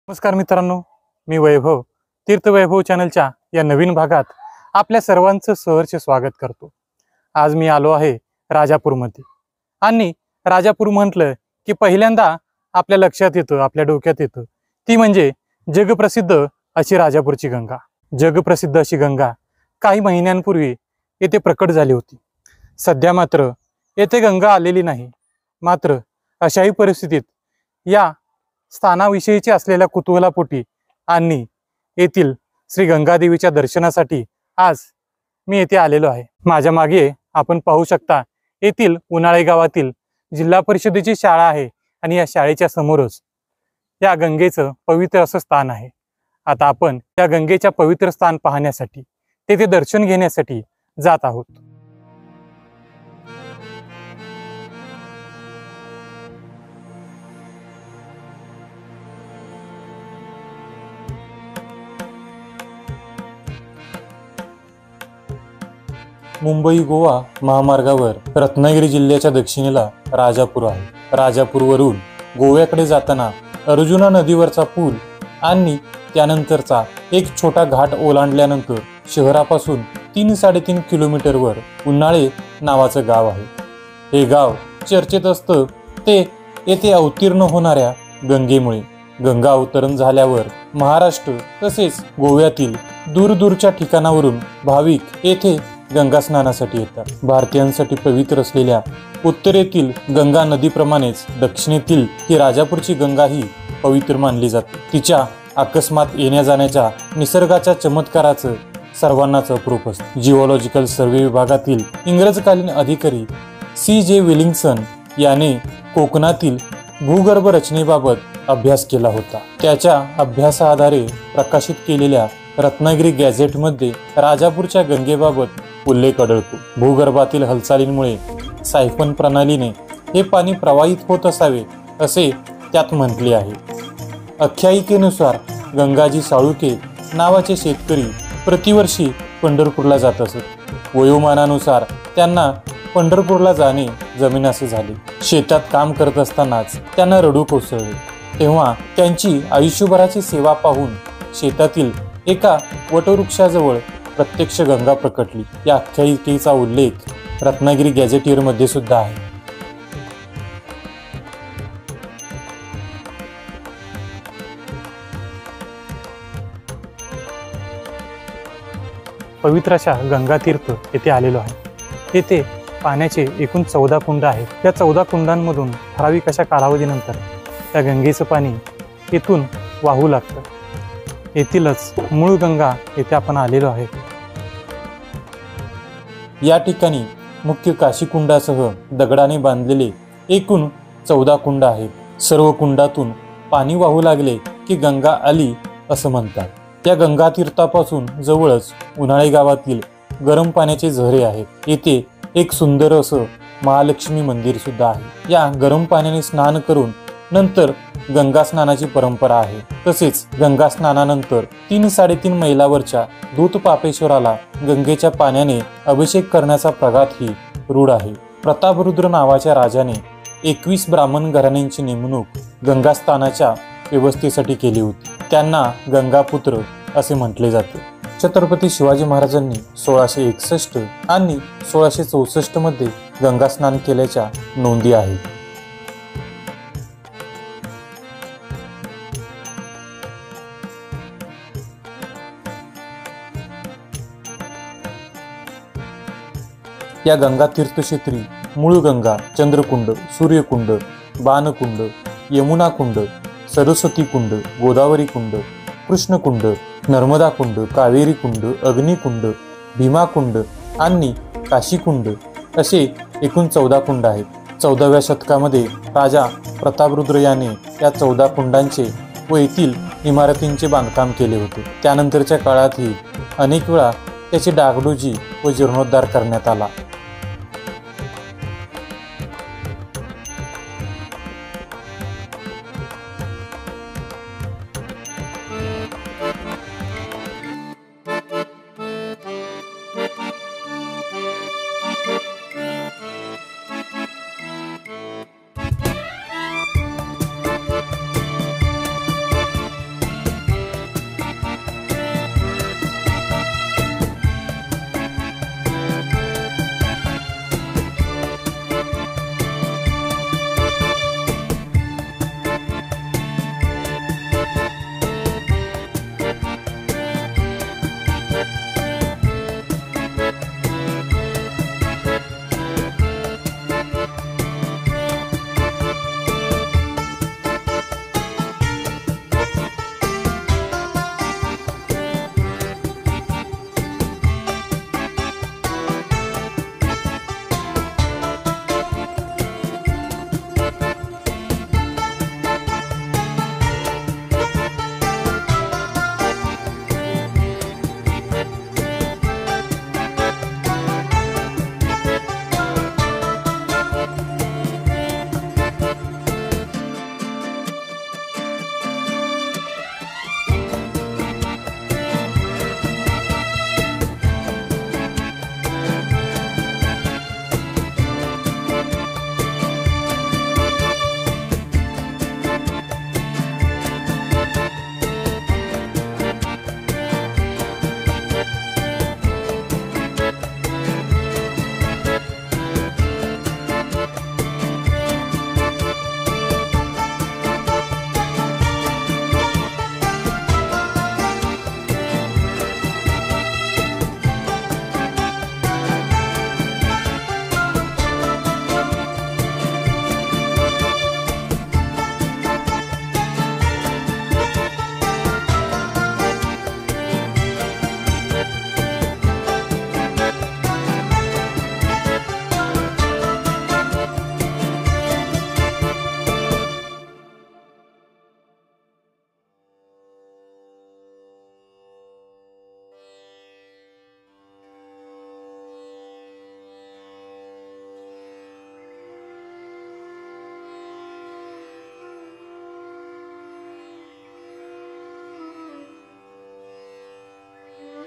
नमस्कार मित्रांनो, मी वैभव तीर्थवैभव चॅनलच्या या नवीन भागात आपल्या सर्वांचं सहर्ष स्वागत करतो। आज मी आलो आहे राजापूरमध्ये आणि राजापूर म्हटलं की पहिल्यांदा आपल्या लक्षात येतं, आपल्या डोक्यात येतं ती म्हणजे जगप्रसिद्ध अशी राजापूरची गंगा। जगप्रसिद्ध अशी गंगा काही महिन्यांपूर्वी येथे प्रकट झाली होती। सध्या मात्र येथे गंगा आलेली नाही। मात्र अशाही परिस्थितीत या स्थानाविषयीचे असलेल्या कुतूहलापोटी आणि येथील श्री गंगादेवीच्या दर्शनासाठी आज मी येथे आलेलो आहे। माझ्या मागे आपण पाहू शकता येथील उन्हाळे गावातील जिल्हा परिषदेची शाळा आहे आणि या शाळेच्या समोरच या गंगेचं पवित्र असं स्थान आहे। आता आपण त्या गंगेच्या पवित्र स्थान पाहण्यासाठी तेथे दर्शन घेण्यासाठी जात आहोत। मुंबई गोवा महामार्गावर रत्नागिरी जिल्ह्याच्या दक्षिणेला राजापूर आहे। राजापूरवरून गोव्याकडे जाताना अर्जुना नदीवरचा पूल आणि त्यानंतरचा एक छोटा घाट ओलांडल्यानंतर शहरापासून 3-3.5 किलोमीटरवर उन्हाळे नावाचं गाव आहे। हे गाव चर्चेत असतं ते येथे अवतीर्ण होणाऱ्या गंगेमुळे। गंगा अवतरण झाल्यावर महाराष्ट्र तसेच गोव्यातील दूरदूरच्या ठिकाणावरून भाविक येथे गंगा स्नानासाठी येतात। भारतीयांसाठी पवित्र असलेल्या उत्तरेतील गंगा नदीप्रमाणेच दक्षिणेतील ही राजापूरची गंगा ही पवित्र मानली जाते। तिच्या अकस्मात येण्या जाण्याच्या निसर्गाच्या चमत्काराचं सर्वांनाच अप्रूप असतं। जिओलॉजिकल सर्वे विभागातील इंग्रजकालीन अधिकारी CJ विलिंग्सन याने कोकणातील भूगर्भ रचनेबाबत अभ्यास केला होता। त्याच्या अभ्यासाआधारे प्रकाशित केलेल्या रत्नागिरी गॅझेटमध्ये राजापूरच्या गंगेबाबत उल्लेख आढळतो। भूगर्भातील हालचालींमुळे सायफन प्रणालीने हे पाणी प्रवाहित होत असावे असे त्यात म्हटले आहे। आख्यायिकेनुसार गंगाजी साळुके नावाचे शेतकरी प्रतिवर्षी पंढरपूरला जात असत। वयोमानानुसार त्यांना पंढरपूरला जाणे जमेनासे झाले। शेतात काम करत असतानाच त्यांना रडू कोसळले। तेव्हा त्यांची आयुष्यभराची सेवा पाहून शेतातील एका वटवृक्षाजवळ प्रत्यक्ष गंगा प्रकटली। या आख्यायिकेचा उल्लेख रत्नागिरी गॅझेटियर मध्ये सुद्धा आहे। पवित्र अशा गंगा तीर्थ येथे आलेलो आहे। येथे पाण्याचे एकूण 14 कुंड आहेत। या 14 कुंडांमधून ठराविक अशा कालावधीनंतर त्या गंगेचं पाणी येथून वाहू लागतं। येथीलच मूळ गंगा येथे आपण आलेलो आहे। या ठिकाणी मुख्य काशी कुंडासह दगडाने बांधलेले एकूण 14 कुंड आहेत। सर्व कुंडातून पाणी वाहू लागले की गंगा आली असं म्हणतात। त्या गंगा तीर्थापासून जवळच उन्हाळे गावातील गरम पाण्याचे झरे आहेत। येथे एक सुंदर असं महालक्ष्मी मंदिर सुद्धा आहे। या गरम पाण्याने स्नान करून नंतर गंगा स्नानाची परंपरा आहे। तसेच गंगा स्नानानंतर 3-3.5 मैलावरच्या दूधपापेश्वराला गंगेच्या पाण्याने अभिषेक करण्याचा प्रघात ही रूढ आहे। प्रतापरुद्र नावाच्या राजाने 21 ब्राह्मण घराण्यांची नेमणूक गंगा स्नानाच्या व्यवस्थेसाठी केली होती। त्यांना गंगापुत्र असे म्हटले जाते। छत्रपती शिवाजी महाराजांनी 1661 आणि 1664 मध्ये गंगा स्नान केल्याच्या नोंदी आहेत। या गंगा तीर्थक्षेत्री मूळ गंगा, चंद्रकुंड, सूर्यकुंड, बाणकुंड, यमुना कुंड, सरस्वती कुंड, गोदावरी कुंड, कृष्णकुंड, नर्मदा कुंड, कावेरी कुंड, अग्निकुंड, भीमाकुंड आणि काशीकुंड असे एकूण 14 कुंड आहेत। 14व्या शतकामध्ये राजा प्रतापरुद्र याने या 14 कुंडांचे व येथील इमारतींचे बांधकाम केले होते। त्यानंतरच्या काळातही अनेक वेळा त्याची डागडुजी व जीर्णोद्धार करण्यात आला।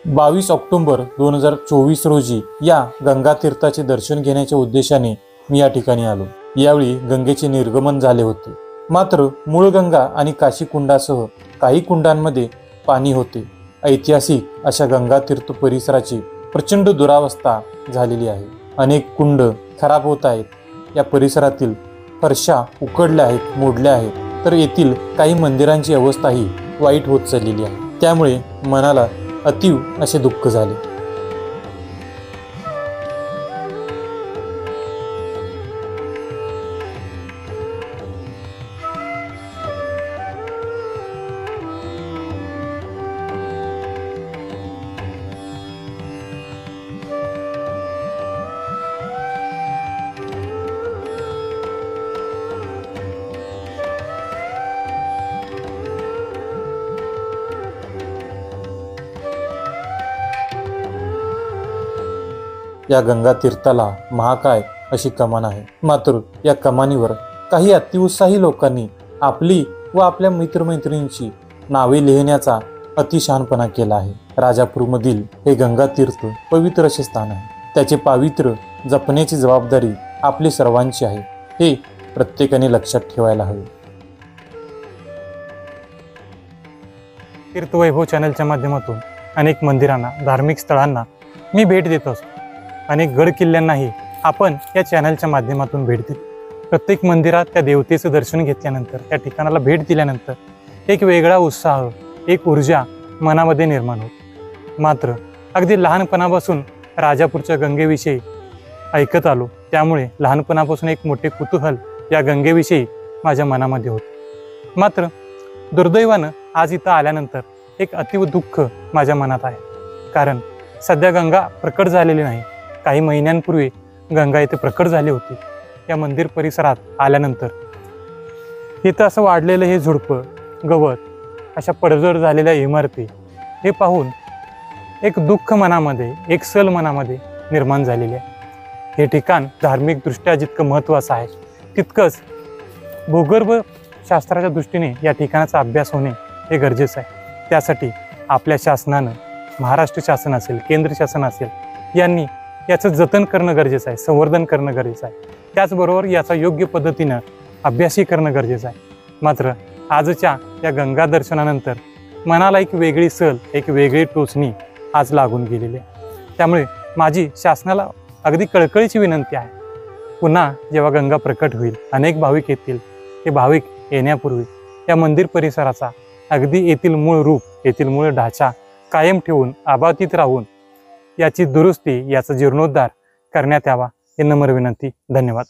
22 ऑक्टोबर 2024 रोजी या गंगा तीर्थाचे दर्शन घेण्याच्या उद्देशाने मी या ठिकाणी आलो। यावेळी गंगेचे निर्गमन झाले होते, मात्र मूळ गंगा आणि काशी कुंडासह काही कुंडांमध्ये पाणी होते। ऐतिहासिक अशा गंगा तीर्थ परिसराची प्रचंड दुरावस्था झालेली आहे। अनेक कुंड खराब होत आहेत। या परिसरातील फरशा उकडल्या आहेत, मोडल्या आहेत, तर येथील काही मंदिरांची अवस्थाही वाईट होत चाललेली आहे। त्यामुळे मनाला अतीव असे दुःख झाले। या गंगा तीर्थाला महाकाय अशी कमान आहे, मात्र या कमानीवर काही अतिउत्साही लोकांनी आपली व आपल्या मित्रमैत्रिणींची नावे लिहिण्याचा अतिशहाणपणा केला आहे। राजापूरमधील हे गंगा तीर्थ पवित्र असे स्थान आहे। त्याचे पावित्र्य जपण्याची जबाबदारी आपली सर्वांची आहे, हे प्रत्येकाने लक्षात ठेवायला हवे। तीर्थवैभव चॅनलच्या माध्यमातून अनेक मंदिरांना, धार्मिक स्थळांना मी भेट देत असतो। अनेक गड किल्ल्यांनाही आपण या चॅनलच्या माध्यमातून भेट दिली। प्रत्येक मंदिरात त्या देवतेचं दर्शन घेतल्यानंतर, त्या ठिकाणाला भेट दिल्यानंतर एक वेगळा उत्साह, एक ऊर्जा मनामध्ये निर्माण होते। मात्र अगदी लहानपणापासून राजापूरच्या गंगेविषयी ऐकत आलो, त्यामुळे लहानपणापासून एक मोठे कुतूहल या गंगेविषयी माझ्या मनामध्ये होते। मात्र दुर्दैवानं आज इथं आल्यानंतर एक अतीव दुःख माझ्या मनात आहे, कारण सध्या गंगा प्रकट झालेली नाही। काही महिन्यांपूर्वी गंगा इथे प्रकट झाली होती। या मंदिर परिसरात आल्यानंतर इथं असं वाढलेलं हे झुडपं, गवत, अशा पडझड झालेल्या इमारती हे पाहून एक दुःख मनामध्ये, एक सल मनामध्ये निर्माण झालेली आहे। हे ठिकाण धार्मिकदृष्ट्या जितकं महत्त्वाचं आहे, तितकंच भूगर्भ शास्त्राच्या दृष्टीने या ठिकाणाचा अभ्यास होणे हे गरजेचं आहे। त्यासाठी आपल्या शासनानं, महाराष्ट्र शासन असेल, केंद्र शासन असेल, यांनी याचं जतन करणं गरजेचं आहे, संवर्धन करणं गरजेचं आहे। त्याचबरोबर याचा योग्य पद्धतीनं अभ्यासही करणं गरजेचं आहे। मात्र आजच्या या गंगा दर्शनानंतर मनाला एक वेगळी सल, एक वेगळी टोचणी आज लागून गेलेली आहे। त्यामुळे माझी शासनाला अगदी कळकळीची विनंती आहे, पुन्हा जेव्हा गंगा प्रकट होईल, अनेक भाविक येतील, हे भाविक येण्यापूर्वी या मंदिर परिसराचा अगदी येथील मूळ रूप, येथील मूळ ढाचा कायम ठेवून, अबाधित राहून याची दुरुस्ती, याचा जीर्णोद्धार करण्यात यावा, ही नम्र विनंती। धन्यवाद।